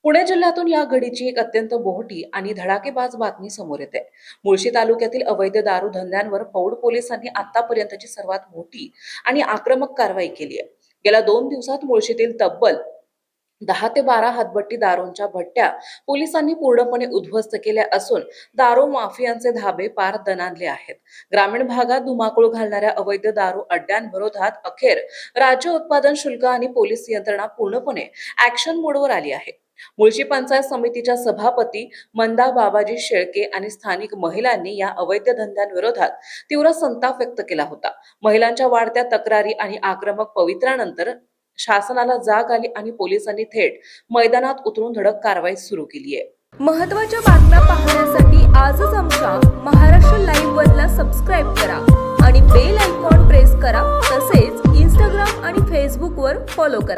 पुणे जिल्ह्यातून या घडीची एक अत्यंत बोहटी आणि धडाकेबाज बातमी समोर येते। मुळशी तालुक्यातील अवैध दारू धंद्यांवर पौड पोलिसांनी आतापर्यंतची सर्वात मोठी आणि आक्रमक कारवाई केली आहे। गेल्या 2 दिवसात मुळशीतील तब्बल 10 ते 12 हातभट्टी दारूंच्या भट्ट्या पोलिसांनी पूर्णपणे उद्ध्वस्त केल्या असून दारू माफियांचे धाबे पार दणाणले आहेत। ग्रामीण भागात धुमाकूळ घालणाऱ्या अवैध दारू अड्ड्यांविरोधात अखेर राज्य उत्पादन शुल्क आणि पोलीस यंत्रणा पूर्णपणे ऍक्शन मोडवर आली आहे। मुळशी पंचायत समितीच्या सभापती मंदा बाबाजी शेळके आणि स्थानिक महिलांनी या अवैध धंद्यांविरोधात तीव्र संताप व्यक्त केला होता। महिलांच्या वाढत्या तक्रारी आणि आक्रमक पवित्र्यानंतर शासनाला जाग आली आणि पोलिसांनी थेट मैदानात उतरून धडक कारवाई सुरू केली आहे। महत्त्वाच्या बातम्या पाहण्यासाठी आजच आमच्या महाराष्ट्र लाईव्हला सबस्क्राईब करा आणि बेल आयकॉन प्रेस करा। तसेच इंस्टाग्राम आणि फेसबुकवर फॉलो करा।